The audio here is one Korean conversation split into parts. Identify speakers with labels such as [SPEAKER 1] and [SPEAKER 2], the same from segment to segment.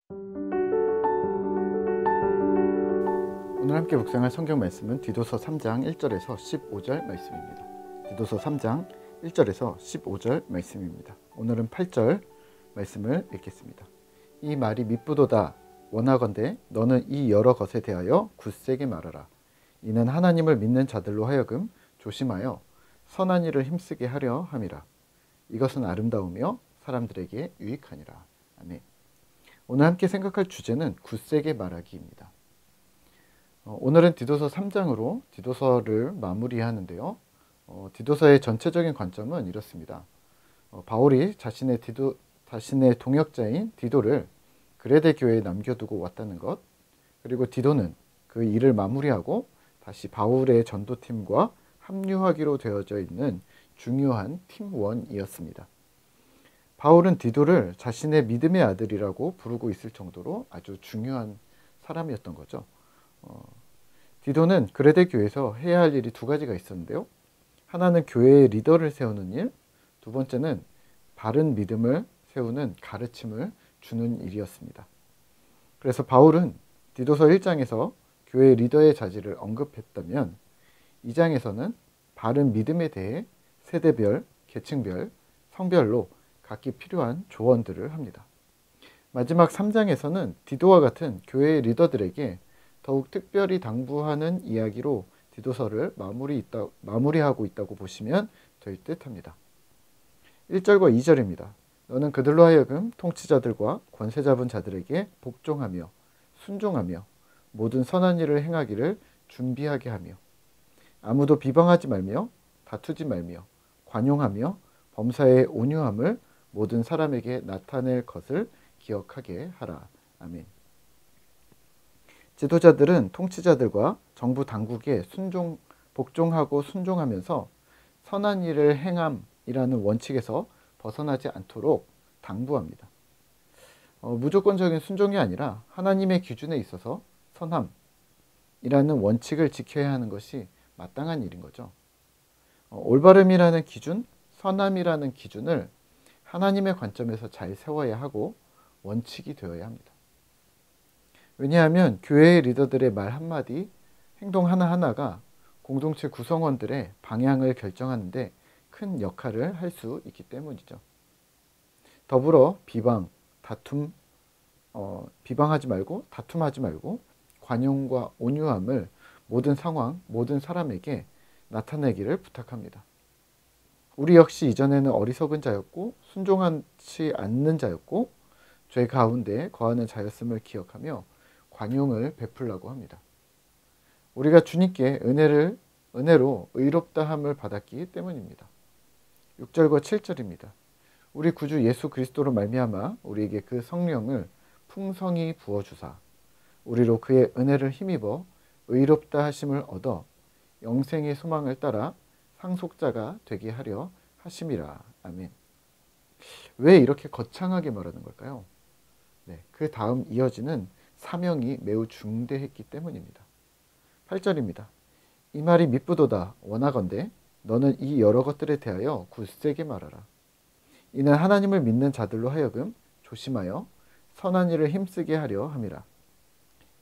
[SPEAKER 1] 오늘 함께 묵상할 성경 말씀은 디도서 3장 1절에서 15절 말씀입니다. 디도서 3장 1절에서 15절 말씀입니다. 오늘은 8절 말씀을 읽겠습니다. 이 말이 미쁘도다. 원하건대 너는 이 여러 것에 대하여 굳세게 말하라. 이는 하나님을 믿는 자들로 하여금 조심하여 선한 일을 힘쓰게 하려 함이라. 이것은 아름다우며 사람들에게 유익하니라. 아멘. 오늘 함께 생각할 주제는 굳세게 말하기입니다. 오늘은 디도서 3장으로 디도서를 마무리하는데요. 디도서의 전체적인 관점은 이렇습니다. 바울이 자신의 동역자인 디도를 그레데 교회에 남겨두고 왔다는 것, 그리고 디도는 그 일을 마무리하고 다시 바울의 전도팀과 합류하기로 되어져 있는 중요한 팀원이었습니다. 바울은 디도를 자신의 믿음의 아들이라고 부르고 있을 정도로 아주 중요한 사람이었던 거죠. 디도는 그레데 교회에서 해야 할 일이 두 가지가 있었는데요. 하나는 교회의 리더를 세우는 일, 두 번째는 바른 믿음을 세우는 가르침을 주는 일이었습니다. 그래서 바울은 디도서 1장에서 교회의 리더의 자질을 언급했다면 2장에서는 바른 믿음에 대해 세대별, 계층별, 성별로 각기 필요한 조언들을 합니다. 마지막 3장에서는 디도와 같은 교회의 리더들에게 더욱 특별히 당부하는 이야기로 디도서를 마무리하고 있다고 보시면 될 듯합니다. 1절과 2절입니다. 너는 그들로 하여금 통치자들과 권세 잡은 자들에게 복종하며 순종하며 모든 선한 일을 행하기를 준비하게 하며 아무도 비방하지 말며 다투지 말며 관용하며 범사의 온유함을 모든 사람에게 나타낼 것을 기억하게 하라. 아멘. 지도자들은 통치자들과 정부 당국에 복종하고 순종하면서 선한 일을 행함이라는 원칙에서 벗어나지 않도록 당부합니다. 무조건적인 순종이 아니라 하나님의 기준에 있어서 선함이라는 원칙을 지켜야 하는 것이 마땅한 일인 거죠. 올바름이라는 기준, 선함이라는 기준을 하나님의 관점에서 잘 세워야 하고 원칙이 되어야 합니다. 왜냐하면 교회의 리더들의 말 한마디, 행동 하나하나가 공동체 구성원들의 방향을 결정하는데 큰 역할을 할 수 있기 때문이죠. 더불어 비방하지 말고 다툼하지 말고 관용과 온유함을 모든 상황, 모든 사람에게 나타내기를 부탁합니다. 우리 역시 이전에는 어리석은 자였고 순종하지 않는 자였고 죄 가운데 거하는 자였음을 기억하며 관용을 베풀라고 합니다. 우리가 주님께 은혜로 의롭다함을 받았기 때문입니다. 6절과 7절입니다. 우리 구주 예수 그리스도로 말미암아 우리에게 그 성령을 풍성히 부어주사 우리로 그의 은혜를 힘입어 의롭다 하심을 얻어 영생의 소망을 따라 상속자가 되게 하려 하심이라. 아멘. 왜 이렇게 거창하게 말하는 걸까요? 그 다음 이어지는 사명이 매우 중대했기 때문입니다. 8절입니다. 이 말이 미쁘도다. 원하건대 너는 이 여러 것들에 대하여 굳세게 말하라. 이는 하나님을 믿는 자들로 하여금 조심하여 선한 일을 힘쓰게 하려 함이라.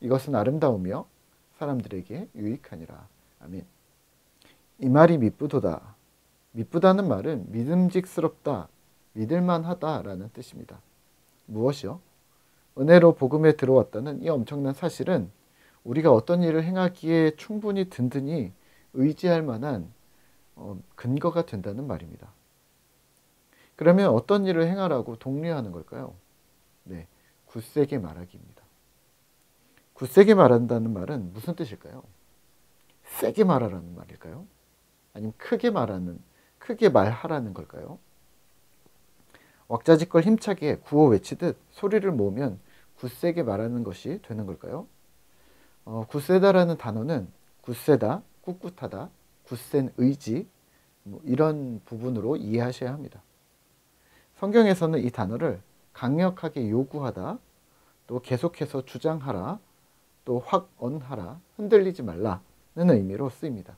[SPEAKER 1] 이것은 아름다우며 사람들에게 유익하니라. 아멘. 이 말이 미쁘도다. 미쁘다는 말은 믿음직스럽다, 믿을만하다라는 뜻입니다. 무엇이요? 은혜로 복음에 들어왔다는 이 엄청난 사실은 우리가 어떤 일을 행하기에 충분히 든든히 의지할 만한 근거가 된다는 말입니다. 그러면 어떤 일을 행하라고 독려하는 걸까요? 굳세게 말하기입니다. 굳세게 말한다는 말은 무슨 뜻일까요? 세게 말하라는 말일까요? 아니면 크게 말하라는 걸까요? 왁자지껄 힘차게 구호 외치듯 소리를 모으면 굳세게 말하는 것이 되는 걸까요? 굳세다라는 단어는 굳세다, 꿋꿋하다, 굳센 의지 이런 부분으로 이해하셔야 합니다. 성경에서는 이 단어를 강력하게 요구하다, 또 계속해서 주장하라, 또 확언하라, 흔들리지 말라는 의미로 쓰입니다.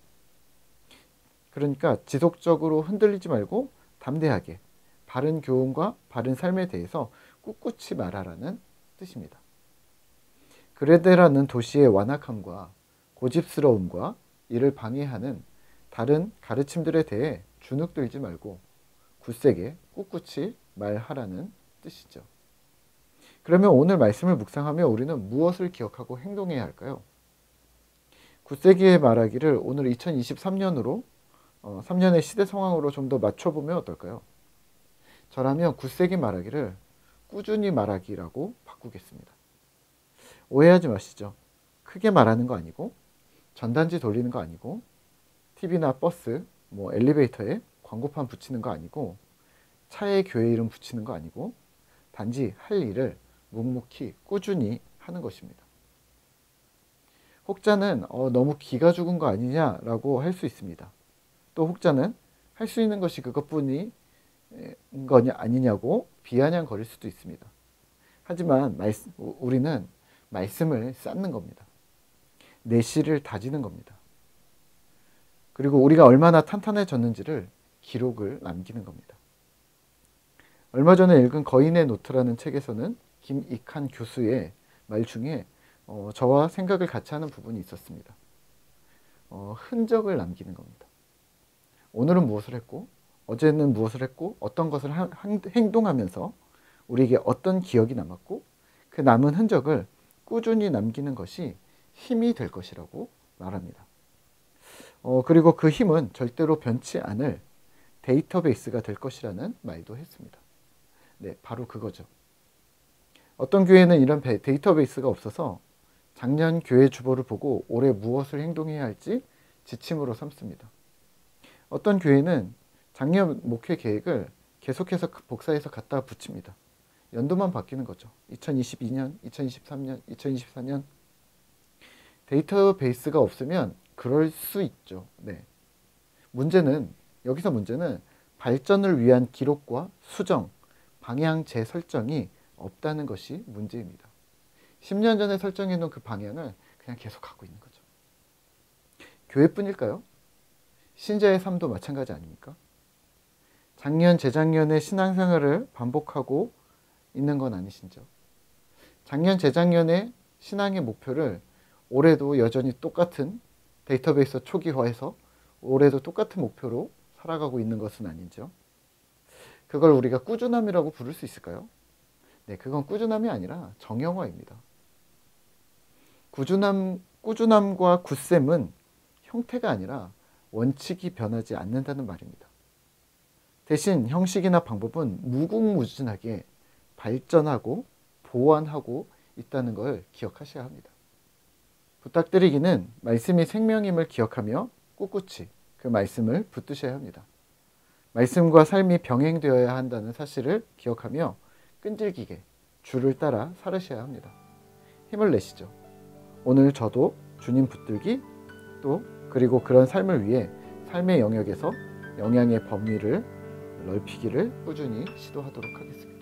[SPEAKER 1] 그러니까 지속적으로 흔들리지 말고 담대하게 바른 교훈과 바른 삶에 대해서 꿋꿋이 말하라는 뜻입니다. 그레데라는 도시의 완악함과 고집스러움과 이를 방해하는 다른 가르침들에 대해 주눅들지 말고 굳세게 꿋꿋이 말하라는 뜻이죠. 그러면 오늘 말씀을 묵상하며 우리는 무엇을 기억하고 행동해야 할까요? 굳세게 말하기를 오늘 2023년으로 3년의 시대 상황으로 좀 더 맞춰보면 어떨까요? 저라면 굳세게 말하기를 꾸준히 말하기라고 바꾸겠습니다. 오해하지 마시죠. 크게 말하는 거 아니고 전단지 돌리는 거 아니고 TV나 버스, 엘리베이터에 광고판 붙이는 거 아니고 차에 교회 이름 붙이는 거 아니고 단지 할 일을 묵묵히 꾸준히 하는 것입니다. 혹자는 너무 기가 죽은 거 아니냐라고 할 수 있습니다. 또 혹자는 할 수 있는 것이 그것뿐인 거냐 아니냐고 비아냥거릴 수도 있습니다. 하지만 우리는 말씀을 쌓는 겁니다. 내실을 다지는 겁니다. 그리고 우리가 얼마나 탄탄해졌는지를 기록을 남기는 겁니다. 얼마 전에 읽은 거인의 노트라는 책에서는 김익한 교수의 말 중에 저와 생각을 같이 하는 부분이 있었습니다. 흔적을 남기는 겁니다. 오늘은 무엇을 했고 어제는 무엇을 했고 어떤 것을 행동하면서 우리에게 어떤 기억이 남았고 그 남은 흔적을 꾸준히 남기는 것이 힘이 될 것이라고 말합니다. 그리고 그 힘은 절대로 변치 않을 데이터베이스가 될 것이라는 말도 했습니다. 네, 바로 그거죠. 어떤 교회는 이런 데이터베이스가 없어서 작년 교회 주보를 보고 올해 무엇을 행동해야 할지 지침으로 삼습니다. 어떤 교회는 작년 목회 계획을 계속해서 복사해서 갖다 붙입니다. 연도만 바뀌는 거죠. 2022년, 2023년, 2024년. 데이터베이스가 없으면 그럴 수 있죠. 네. 여기서 문제는 발전을 위한 기록과 수정, 방향 재설정이 없다는 것이 문제입니다. 10년 전에 설정해 놓은 그 방향을 그냥 계속 가고 있는 거죠. 교회뿐일까요? 신자의 삶도 마찬가지 아닙니까? 작년, 재작년의 신앙생활을 반복하고 있는 건 아니신죠? 작년, 재작년의 신앙의 목표를 올해도 여전히 똑같은 데이터베이스 초기화해서 올해도 똑같은 목표로 살아가고 있는 것은 아니죠. 그걸 우리가 꾸준함이라고 부를 수 있을까요? 네, 그건 꾸준함이 아니라 정형화입니다. 꾸준함과 굳셈은 형태가 아니라 원칙이 변하지 않는다는 말입니다. 대신 형식이나 방법은 무궁무진하게 발전하고 보완하고 있다는 걸 기억하셔야 합니다. 부탁드리기는 말씀이 생명임을 기억하며 꿋꿋이 그 말씀을 붙드셔야 합니다. 말씀과 삶이 병행되어야 한다는 사실을 기억하며 끈질기게 주를 따라 살으셔야 합니다. 힘을 내시죠. 오늘 저도 주님 붙들기 그리고 그런 삶을 위해 삶의 영역에서 영향의 범위를 넓히기를 꾸준히 시도하도록 하겠습니다.